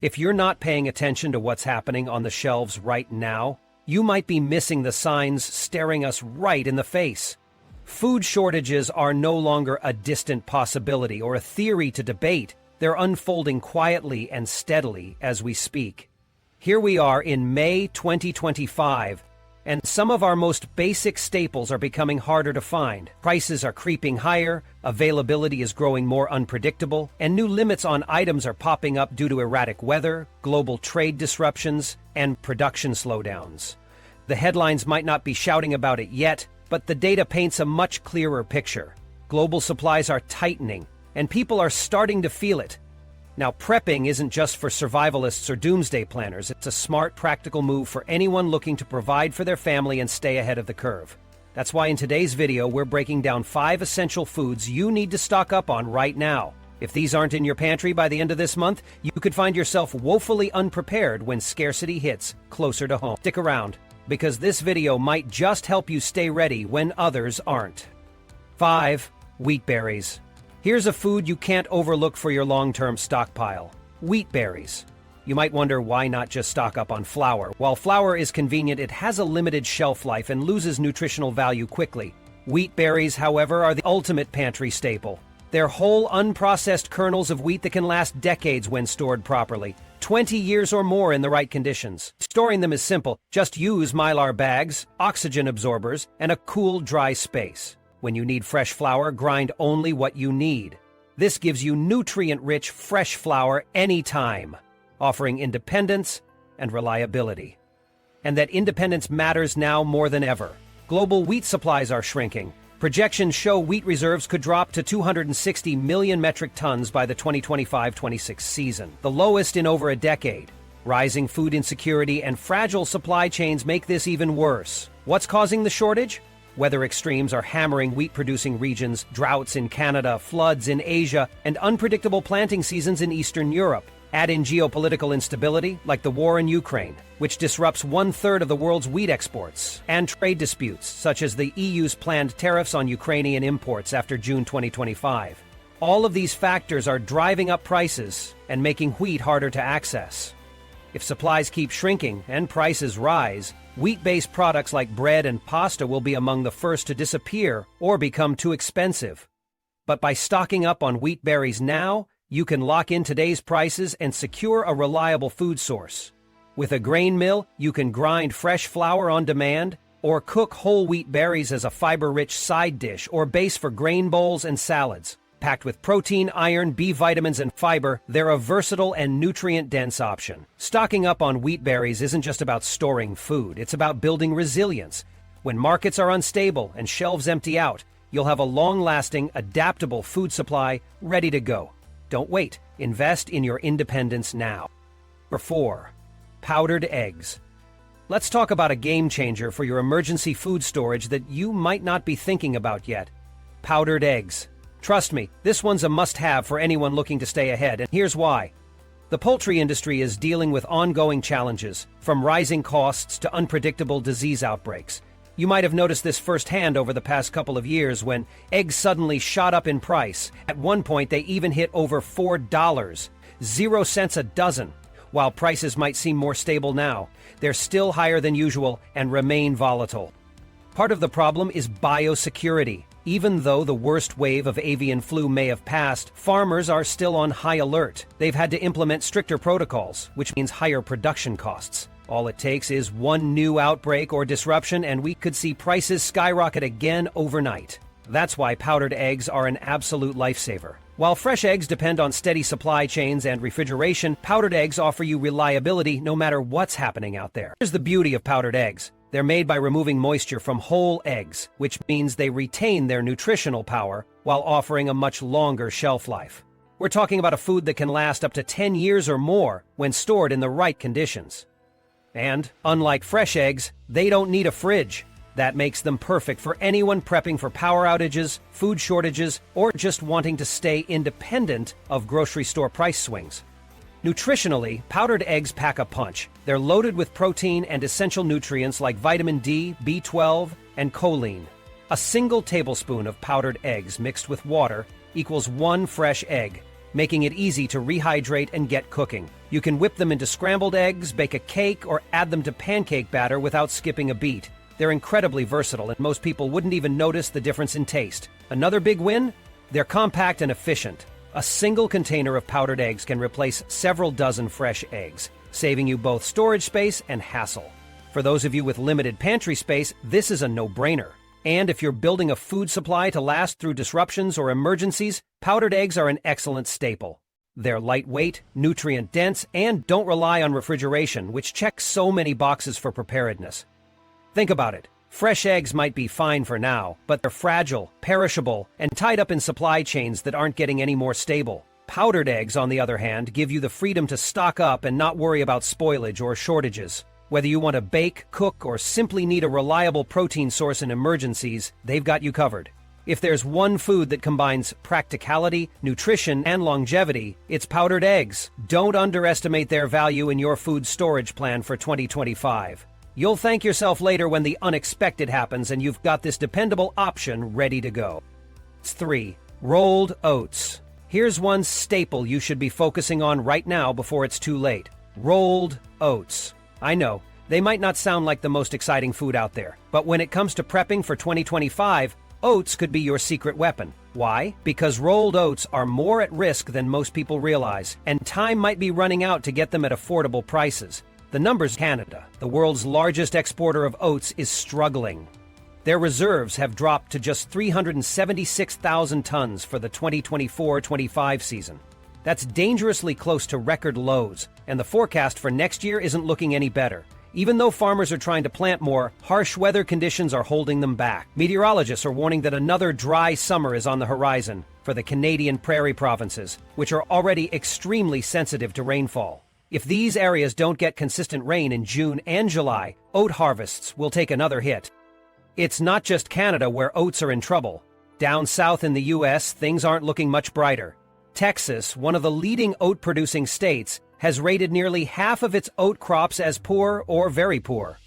If you're not paying attention to what's happening on the shelves right now, you might be missing the signs staring us right in the face. Food shortages are no longer a distant possibility or a theory to debate. They're unfolding quietly and steadily as we speak. Here we are in May 2025, and some of our most basic staples are becoming harder to find. Prices are creeping higher, availability is growing more unpredictable, and new limits on items are popping up due to erratic weather, global trade disruptions, and production slowdowns. The headlines might not be shouting about it yet, but the data paints a much clearer picture. Global supplies are tightening, and people are starting to feel it. Now, prepping isn't just for survivalists or doomsday planners. It's a smart, practical move for anyone looking to provide for their family and stay ahead of the curve. That's why in today's video, we're breaking down 5 essential foods you need to stock up on right now. If these aren't in your pantry by the end of this month, you could find yourself woefully unprepared when scarcity hits closer to home. Stick around, because this video might just help you stay ready when others aren't. 5. Wheat berries. Here's a food you can't overlook for your long-term stockpile: wheat berries. You might wonder why not just stock up on flour. While flour is convenient, it has a limited shelf life and loses nutritional value quickly. Wheat berries, however, are the ultimate pantry staple. They're whole, unprocessed kernels of wheat that can last decades when stored properly, 20 years or more in the right conditions. Storing them is simple. Just use Mylar bags, oxygen absorbers, and a cool, dry space. When you need fresh flour, grind only what you need. This gives you nutrient-rich, fresh flour anytime, offering independence and reliability. And that independence matters now more than ever. Global wheat supplies are shrinking. Projections show wheat reserves could drop to 260 million metric tons by the 2025-26 season, the lowest in over a decade. Rising food insecurity and fragile supply chains make this even worse. What's causing the shortage? Weather extremes are hammering wheat-producing regions, droughts in Canada, floods in Asia, and unpredictable planting seasons in Eastern Europe. Add in geopolitical instability, like the war in Ukraine, which disrupts 1/3 of the world's wheat exports, and trade disputes, such as the EU's planned tariffs on Ukrainian imports after June 2025. All of these factors are driving up prices and making wheat harder to access. If supplies keep shrinking and prices rise, wheat-based products like bread and pasta will be among the first to disappear or become too expensive. But by stocking up on wheat berries now, you can lock in today's prices and secure a reliable food source. With a grain mill, you can grind fresh flour on demand, or cook whole wheat berries as a fiber-rich side dish or base for grain bowls and salads. Packed with protein, iron, B vitamins, and fiber, they're a versatile and nutrient-dense option. Stocking up on wheat berries isn't just about storing food, it's about building resilience. When markets are unstable and shelves empty out, you'll have a long-lasting, adaptable food supply ready to go. Don't wait. Invest in your independence now. Number 4. Powdered eggs. Let's talk about a game-changer for your emergency food storage that you might not be thinking about yet: powdered eggs. Trust me, this one's a must-have for anyone looking to stay ahead, and here's why. The poultry industry is dealing with ongoing challenges, from rising costs to unpredictable disease outbreaks. You might have noticed this firsthand over the past couple of years when eggs suddenly shot up in price. At one point, they even hit over $4, 0 cents a dozen. While prices might seem more stable now, they're still higher than usual and remain volatile. Part of the problem is biosecurity. Even though the worst wave of avian flu may have passed, farmers are still on high alert. They've had to implement stricter protocols, which means higher production costs. All it takes is one new outbreak or disruption, and we could see prices skyrocket again overnight. That's why powdered eggs are an absolute lifesaver. While fresh eggs depend on steady supply chains and refrigeration, powdered eggs offer you reliability no matter what's happening out there. Here's the beauty of powdered eggs. They're made by removing moisture from whole eggs, which means they retain their nutritional power while offering a much longer shelf life. We're talking about a food that can last up to 10 years or more when stored in the right conditions. And, unlike fresh eggs, they don't need a fridge. That makes them perfect for anyone prepping for power outages, food shortages, or just wanting to stay independent of grocery store price swings. Nutritionally, powdered eggs pack a punch. They're loaded with protein and essential nutrients like vitamin D, B12, and choline. A single tablespoon of powdered eggs mixed with water equals 1 fresh egg. making it easy to rehydrate and get cooking. You can whip them into scrambled eggs, bake a cake, or add them to pancake batter without skipping a beat. They're incredibly versatile, and most people wouldn't even notice the difference in taste. Another big win? They're compact and efficient. A single container of powdered eggs can replace several dozen fresh eggs, saving you both storage space and hassle. For those of you with limited pantry space, this is a no-brainer. And if you're building a food supply to last through disruptions or emergencies, powdered eggs are an excellent staple. They're lightweight, nutrient-dense, and don't rely on refrigeration, which checks so many boxes for preparedness. Think about it. Fresh eggs might be fine for now, but they're fragile, perishable, and tied up in supply chains that aren't getting any more stable. Powdered eggs, on the other hand, give you the freedom to stock up and not worry about spoilage or shortages. Whether you want to bake, cook, or simply need a reliable protein source in emergencies, they've got you covered. If there's one food that combines practicality, nutrition, and longevity, it's powdered eggs. Don't underestimate their value in your food storage plan for 2025. You'll thank yourself later when the unexpected happens and you've got this dependable option ready to go. 3. Rolled oats. Here's one staple you should be focusing on right now before it's too late. Rolled oats. I know, they might not sound like the most exciting food out there, but when it comes to prepping for 2025, oats could be your secret weapon. Why? Because rolled oats are more at risk than most people realize, and time might be running out to get them at affordable prices. The numbers: Canada, the world's largest exporter of oats, is struggling. Their reserves have dropped to just 376,000 tons for the 2024-25 season. That's dangerously close to record lows, and the forecast for next year isn't looking any better. Even though farmers are trying to plant more, harsh weather conditions are holding them back. Meteorologists are warning that another dry summer is on the horizon for the Canadian prairie provinces, which are already extremely sensitive to rainfall. If these areas don't get consistent rain in June and July, oat harvests will take another hit. It's not just Canada where oats are in trouble. Down south in the U.S., things aren't looking much brighter. Texas, one of the leading oat-producing states, has rated nearly half of its oat crops as poor or very poor.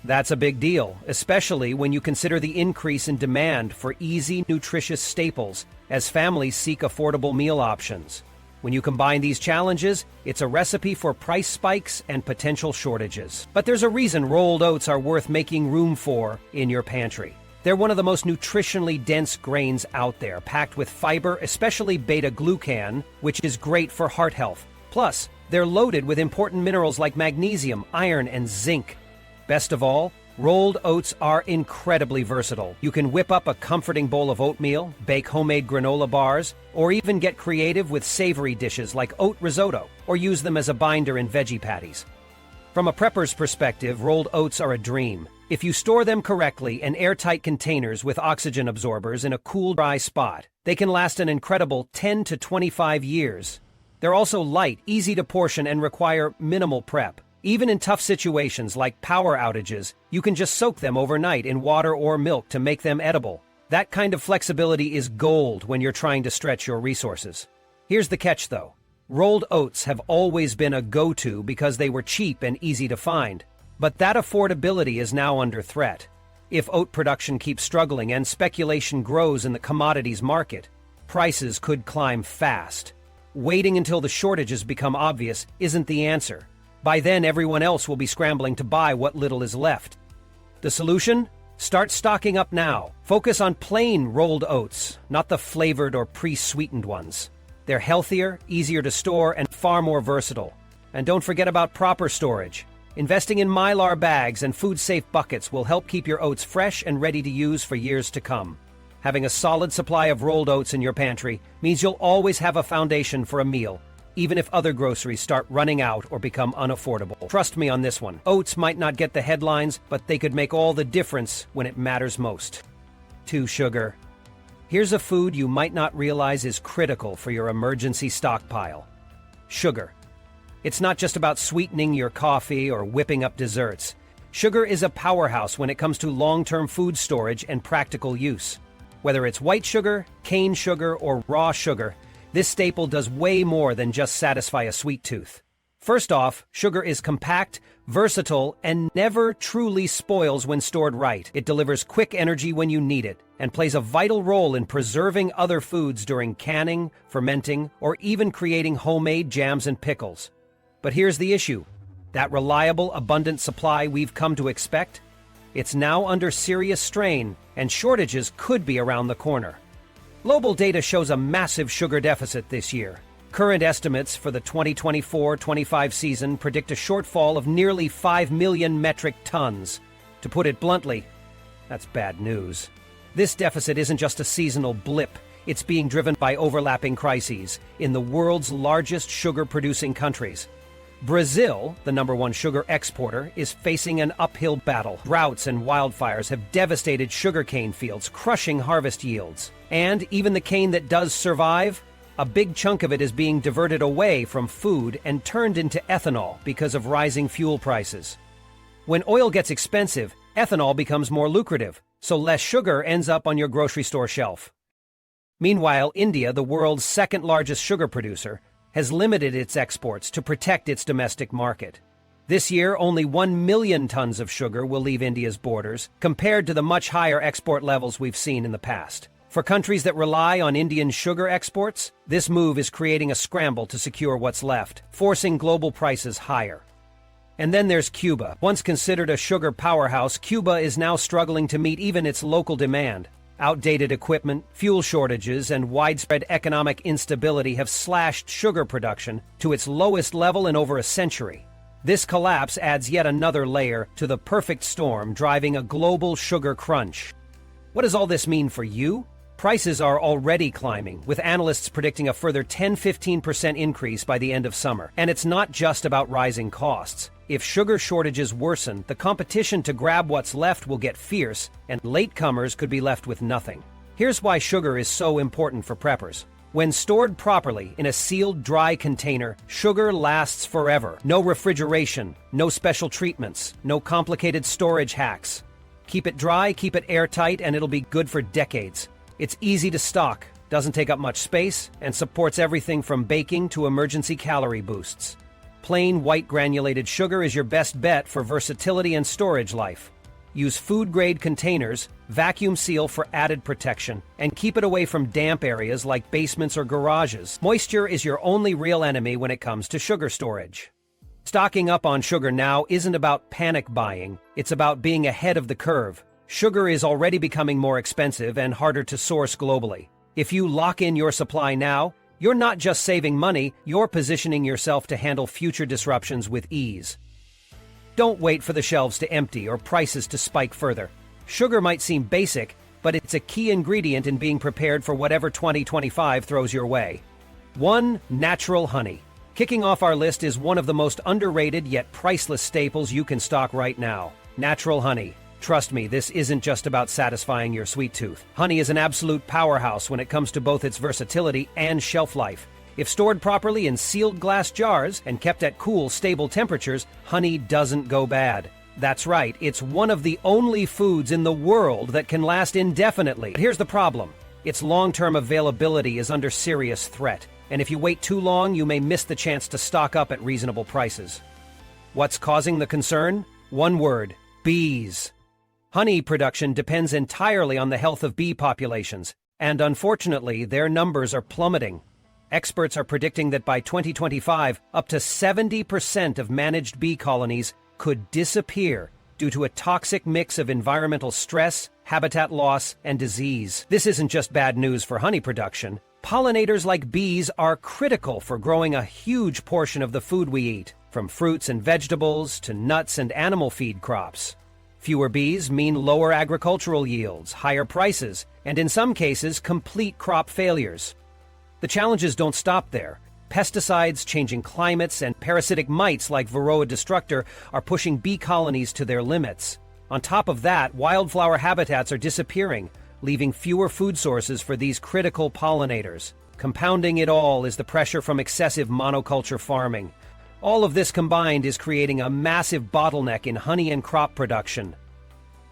That's a big deal, especially when you consider the increase in demand for easy, nutritious staples as families seek affordable meal options. When you combine these challenges, it's a recipe for price spikes and potential shortages. But there's a reason rolled oats are worth making room for in your pantry. They're one of the most nutritionally dense grains out there, packed with fiber, especially beta-glucan, which is great for heart health. Plus, they're loaded with important minerals like magnesium, iron, and zinc. Best of all, rolled oats are incredibly versatile. You can whip up a comforting bowl of oatmeal, bake homemade granola bars, or even get creative with savory dishes like oat risotto, or use them as a binder in veggie patties. From a prepper's perspective, rolled oats are a dream. If you store them correctly in airtight containers with oxygen absorbers in a cool, dry spot, they can last an incredible 10 to 25 years. They're also light, easy to portion, and require minimal prep. Even in tough situations like power outages, you can just soak them overnight in water or milk to make them edible. That kind of flexibility is gold when you're trying to stretch your resources. Here's the catch, though. Rolled oats have always been a go-to because they were cheap and easy to find. But that affordability is now under threat. If oat production keeps struggling and speculation grows in the commodities market, prices could climb fast. Waiting until the shortages become obvious isn't the answer. By then, everyone else will be scrambling to buy what little is left. The solution? Start stocking up now. Focus on plain rolled oats, not the flavored or pre-sweetened ones. They're healthier, easier to store, and far more versatile. And don't forget about proper storage. Investing in Mylar bags and food-safe buckets will help keep your oats fresh and ready to use for years to come. Having a solid supply of rolled oats in your pantry means you'll always have a foundation for a meal, even if other groceries start running out or become unaffordable. Trust me on this one. Oats might not get the headlines, but they could make all the difference when it matters most. 2. Sugar. Here's a food you might not realize is critical for your emergency stockpile. Sugar. It's not just about sweetening your coffee or whipping up desserts. Sugar is a powerhouse when it comes to long-term food storage and practical use. Whether it's white sugar, cane sugar, or raw sugar, this staple does way more than just satisfy a sweet tooth. First off, sugar is compact, versatile, and never truly spoils when stored right. It delivers quick energy when you need it, and plays a vital role in preserving other foods during canning, fermenting, or even creating homemade jams and pickles. But here's the issue. That reliable, abundant supply we've come to expect? It's now under serious strain, and shortages could be around the corner. Global data shows a massive sugar deficit this year. Current estimates for the 2024-25 season predict a shortfall of nearly 5 million metric tons. To put it bluntly, that's bad news. This deficit isn't just a seasonal blip. It's being driven by overlapping crises in the world's largest sugar-producing countries. Brazil, the #1 sugar exporter, is facing an uphill battle. Droughts and wildfires have devastated sugarcane fields, crushing harvest yields. And even the cane that does survive, a big chunk of it is being diverted away from food and turned into ethanol because of rising fuel prices. When oil gets expensive, ethanol becomes more lucrative, so less sugar ends up on your grocery store shelf. Meanwhile, India, the world's second-largest sugar producer, has limited its exports to protect its domestic market. This year, only 1 million tons of sugar will leave India's borders, compared to the much higher export levels we've seen in the past. For countries that rely on Indian sugar exports, this move is creating a scramble to secure what's left, forcing global prices higher. And then there's Cuba. Once considered a sugar powerhouse, Cuba is now struggling to meet even its local demand. Outdated equipment, fuel shortages, and widespread economic instability have slashed sugar production to its lowest level in over a century. This collapse adds yet another layer to the perfect storm driving a global sugar crunch. What does all this mean for you? Prices are already climbing, with analysts predicting a further 10–15% increase by the end of summer. And it's not just about rising costs. If sugar shortages worsen, the competition to grab what's left will get fierce, and latecomers could be left with nothing. Here's why sugar is so important for preppers. When stored properly in a sealed, dry container, sugar lasts forever. No refrigeration, no special treatments, no complicated storage hacks. Keep it dry, keep it airtight, and it'll be good for decades. It's easy to stock, doesn't take up much space, and supports everything from baking to emergency calorie boosts. Plain white granulated sugar is your best bet for versatility and storage life. Use food-grade containers, vacuum seal for added protection, and keep it away from damp areas like basements or garages. Moisture is your only real enemy when it comes to sugar storage. Stocking up on sugar now isn't about panic buying, it's about being ahead of the curve. Sugar is already becoming more expensive and harder to source globally. If you lock in your supply now, you're not just saving money, you're positioning yourself to handle future disruptions with ease. Don't wait for the shelves to empty or prices to spike further. Sugar might seem basic, but it's a key ingredient in being prepared for whatever 2025 throws your way. 1. Natural honey. Kicking off our list is one of the most underrated yet priceless staples you can stock right now. Natural honey. Trust me, this isn't just about satisfying your sweet tooth. Honey is an absolute powerhouse when it comes to both its versatility and shelf life. If stored properly in sealed glass jars and kept at cool, stable temperatures, honey doesn't go bad. That's right, it's one of the only foods in the world that can last indefinitely. But here's the problem. Its long-term availability is under serious threat, and if you wait too long, you may miss the chance to stock up at reasonable prices. What's causing the concern? One word: bees. Honey production depends entirely on the health of bee populations, and unfortunately, their numbers are plummeting. Experts are predicting that by 2025, up to 70% of managed bee colonies could disappear due to a toxic mix of environmental stress, habitat loss, and disease. This isn't just bad news for honey production. Pollinators like bees are critical for growing a huge portion of the food we eat, from fruits and vegetables to nuts and animal feed crops. Fewer bees mean lower agricultural yields, higher prices, and in some cases, complete crop failures. The challenges don't stop there. Pesticides, changing climates, and parasitic mites like Varroa destructor are pushing bee colonies to their limits. On top of that, wildflower habitats are disappearing, leaving fewer food sources for these critical pollinators. Compounding it all is the pressure from excessive monoculture farming. All of this combined is creating a massive bottleneck in honey and crop production.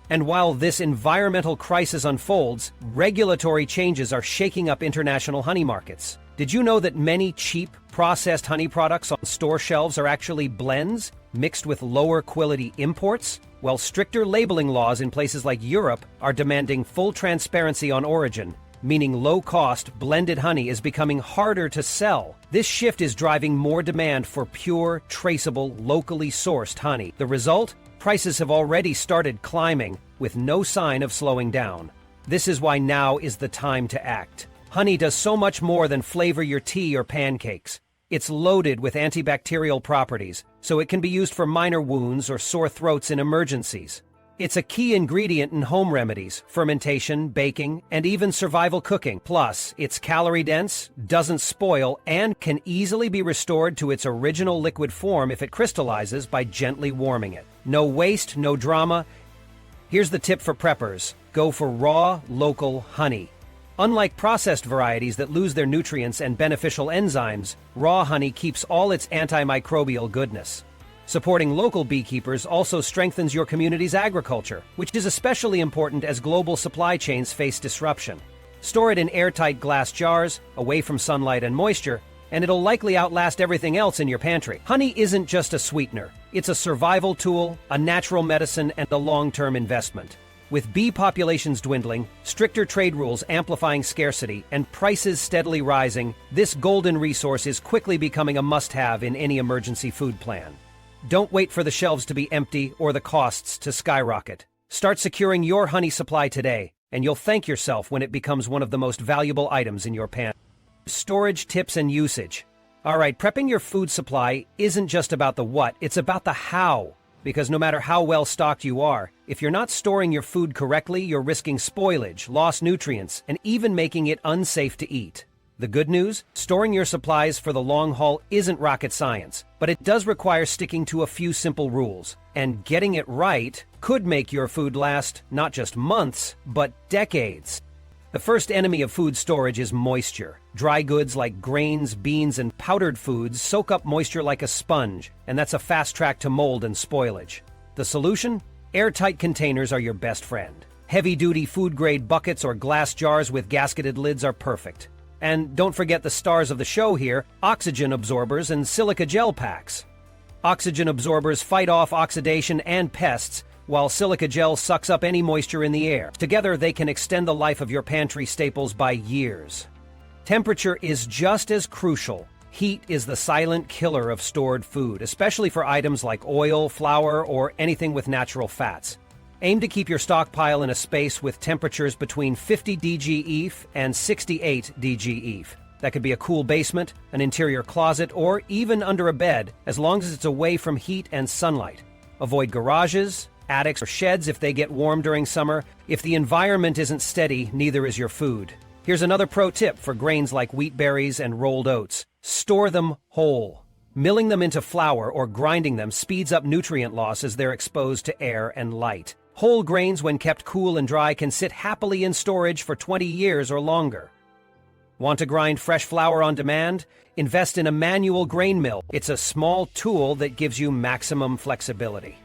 And while this environmental crisis unfolds, regulatory changes are shaking up international honey markets. Did you know that many cheap, processed honey products on store shelves are actually blends mixed with lower quality imports? While stricter labeling laws in places like Europe are demanding full transparency on origin, meaning low-cost, blended honey is becoming harder to sell. This shift is driving more demand for pure, traceable, locally sourced honey. The result? Prices have already started climbing, with no sign of slowing down. This is why now is the time to act. Honey does so much more than flavor your tea or pancakes. It's loaded with antibacterial properties, so it can be used for minor wounds or sore throats in emergencies. It's a key ingredient in home remedies, fermentation, baking, and even survival cooking. Plus, it's calorie-dense, doesn't spoil, and can easily be restored to its original liquid form if it crystallizes by gently warming it. No waste, no drama. Here's the tip for preppers. Go for raw, local honey. Unlike processed varieties that lose their nutrients and beneficial enzymes, raw honey keeps all its antimicrobial goodness. Supporting local beekeepers also strengthens your community's agriculture, which is especially important as global supply chains face disruption. Store it in airtight glass jars, away from sunlight and moisture, and it'll likely outlast everything else in your pantry. Honey isn't just a sweetener. It's a survival tool, a natural medicine, and a long-term investment. With bee populations dwindling, stricter trade rules amplifying scarcity, and prices steadily rising, this golden resource is quickly becoming a must-have in any emergency food plan. Don't wait for the shelves to be empty or the costs to skyrocket. Start securing your honey supply today, and you'll thank yourself when it becomes one of the most valuable items in your pantry. Storage tips and usage. All right, prepping your food supply isn't just about the what, it's about the how. Because no matter how well stocked you are, if you're not storing your food correctly, you're risking spoilage, lost nutrients, and even making it unsafe to eat. The good news? Storing your supplies for the long haul isn't rocket science, but it does require sticking to a few simple rules. And getting it right could make your food last not just months, but decades. The first enemy of food storage is moisture. Dry goods like grains, beans, and powdered foods soak up moisture like a sponge, and that's a fast track to mold and spoilage. The solution? Airtight containers are your best friend. Heavy-duty food-grade buckets or glass jars with gasketed lids are perfect. And don't forget the stars of the show here, oxygen absorbers and silica gel packs. Oxygen absorbers fight off oxidation and pests, while silica gel sucks up any moisture in the air. Together, they can extend the life of your pantry staples by years. Temperature is just as crucial. Heat is the silent killer of stored food, especially for items like oil, flour, or anything with natural fats. Aim to keep your stockpile in a space with temperatures between 50 degF and 68 degF. That could be a cool basement, an interior closet, or even under a bed, as long as it's away from heat and sunlight. Avoid garages, attics, or sheds if they get warm during summer. If the environment isn't steady, neither is your food. Here's another pro tip for grains like wheat berries and rolled oats. Store them whole. Milling them into flour or grinding them speeds up nutrient loss as they're exposed to air and light. Whole grains, when kept cool and dry, can sit happily in storage for 20 years or longer. Want to grind fresh flour on demand? Invest in a manual grain mill. It's a small tool that gives you maximum flexibility.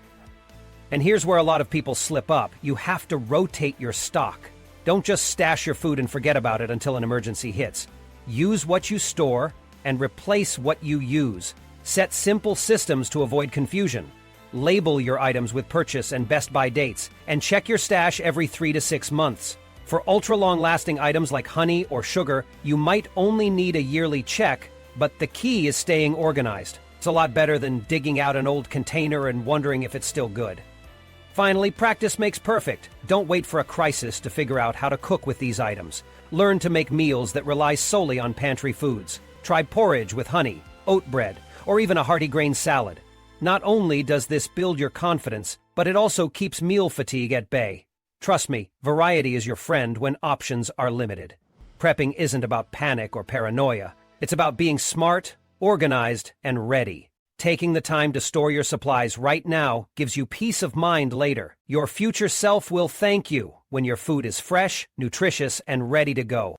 And here's where a lot of people slip up. You have to rotate your stock. Don't just stash your food and forget about it until an emergency hits. Use what you store and replace what you use. Set simple systems to avoid confusion. Label your items with purchase and best by dates, and check your stash every 3 to 6 months. For ultra-long-lasting items like honey or sugar, you might only need a yearly check, but the key is staying organized. It's a lot better than digging out an old container and wondering if it's still good. Finally, practice makes perfect. Don't wait for a crisis to figure out how to cook with these items. Learn to make meals that rely solely on pantry foods. Try porridge with honey, oat bread, or even a hearty grain salad. Not only does this build your confidence, but it also keeps meal fatigue at bay. Trust me, variety is your friend when options are limited. Prepping isn't about panic or paranoia. It's about being smart, organized, and ready. Taking the time to store your supplies right now gives you peace of mind later. Your future self will thank you when your food is fresh, nutritious, and ready to go.